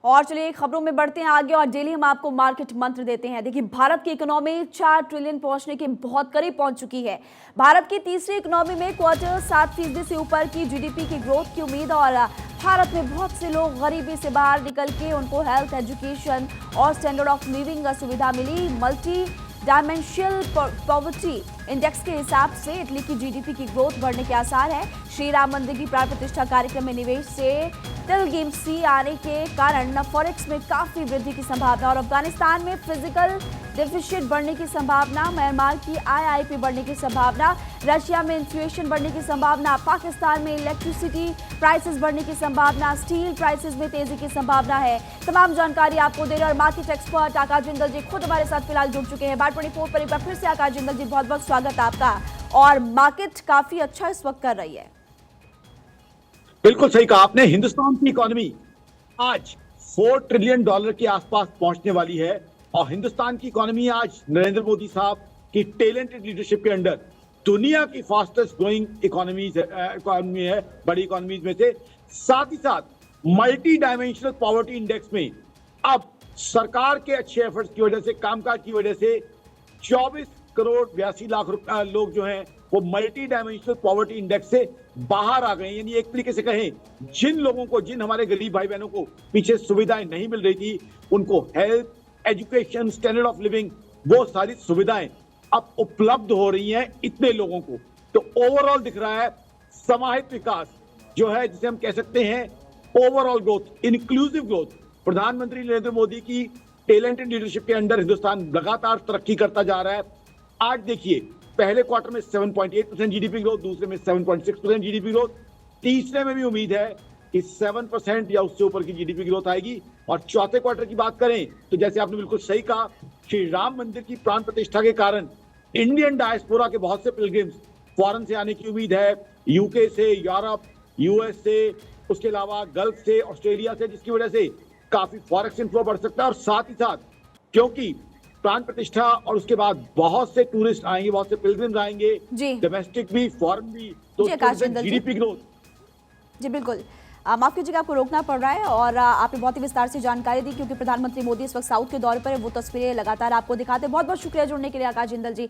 और चलिए खबरों में बढ़ते हैं आगे और डेली हम आपको मार्केट मंत्र देते हैं। देखिए, भारत की इकोनॉमी 4 ट्रिलियन पहुंचने के बहुत करीब पहुंच चुकी है। भारत की तीसरी इकोनॉमी में क्वार्टर 7% से ऊपर की जीडीपी की ग्रोथ की उम्मीद। और भारत में बहुत से लोग गरीबी से बाहर निकल के उनको हेल्थ, एजुकेशन और स्टैंडर्ड ऑफ लिविंग का सुविधा मिली। मल्टी डायमेंशनल पॉवर्टी इंडेक्स के हिसाब से इटली की जीडीपी की ग्रोथ बढ़ने के आसार है। श्री राम मंदिर की प्राण प्रतिष्ठा कार्यक्रम में निवेश से टिलगिम्सी आने के कारण फॉरेक्स में काफी वृद्धि की संभावना। और अफगानिस्तान में फिजिकल डेफिसिट बढ़ने की संभावना, म्यांमार की आईआईपी बढ़ने की संभावना, रशिया में इन्फ्लेशन बढ़ने की संभावना, पाकिस्तान में इलेक्ट्रिसिटी प्राइसेस बढ़ने की संभावना, स्टील प्राइसेस में तेजी की संभावना है। तमाम जानकारी आपको दे रहे और मार्केट एक्सपर्ट आकाश जिंदल जी खुद हमारे साथ फिलहाल जुड़ चुके हैं बार24 पर। एक बार फिर से आकाश जिंदल जी, बहुत बहुत स्वागत आपका। और मार्केट काफी अच्छा इस वक्त कर रही है। बिल्कुल सही कहा आपने। हिंदुस्तान की इकोनॉमी आज $4 ट्रिलियन के आसपास पहुंचने वाली है और हिंदुस्तान की इकोनॉमी आज नरेंद्र मोदी साहब की टैलेंटेड लीडरशिप के अंडर दुनिया की फास्टेस्ट ग्रोइंग इकोनॉमी है, बड़ी इकोनॉमीज में से। साथ ही साथ मल्टी डायमेंशनल पॉवर्टी इंडेक्स में अब सरकार के अच्छे एफर्ट्स की वजह से, कामकाज की वजह से 24 करोड़ 82 लाख लोग जो हैं वो मल्टी डायमेंशनल पॉवर्टी इंडेक्स से बाहर आ गए। यानी एक तरीके से कहें, जिन लोगों को, जिन हमारे गरीब भाई बहनों को पीछे सुविधाएं नहीं मिल रही थी, उनको health, education, standard of living, वो सारी सुविधाएं अब उपलब्ध हो रही हैं इतने लोगों को। तो ओवरऑल दिख रहा है समाहित विकास जो है, जिसे हम कह सकते हैं ओवरऑल ग्रोथ, इंक्लूसिव ग्रोथ। प्रधानमंत्री नरेंद्र मोदी की टैलेंटेड लीडरशिप के अंडर हिंदुस्तान लगातार तरक्की करता जा रहा है। आज देखिए, पहले क्वार्टर में 7.8% जीडीपी ग्रोथ, दूसरे में 7.6% जीडीपी ग्रोथ, तीसरे में भी उम्मीद है कि 7% या उससे ऊपर की जीडीपी ग्रोथ आएगी। और चौथे क्वार्टर की बात करें तो जैसे आपने बिल्कुल सही कहा, श्री राम मंदिर की प्राण प्रतिष्ठा के कारण इंडियन डायस्पोरा के बहुत से पिलग्रिम्स फॉरेन से आने की उम्मीद है, यूके से, यूरोप, यूएस से, उसके अलावा गल्फ से, ऑस्ट्रेलिया से, जिसकी वजह से काफी फॉरेक्स इनफ्लो बढ़ सकता है। और साथ ही साथ क्योंकि प्राण प्रतिष्ठा और उसके बाद बहुत से टूरिस्ट आएंगे, बहुत से पिलग्रिम्स आएंगे, डोमेस्टिक भी, फॉरेन भी, तो जीडीपी ग्रोथ। जी बिल्कुल, माफ कीजिएगा आपको रोकना पड़ रहा है। और आपने बहुत ही विस्तार से जानकारी दी क्योंकि प्रधानमंत्री मोदी इस वक्त साउथ के दौरे पर है, वो तस्वीरें लगातार आपको दिखाते हैं। बहुत बहुत शुक्रिया जुड़ने के लिए आकाश जिंदल जी।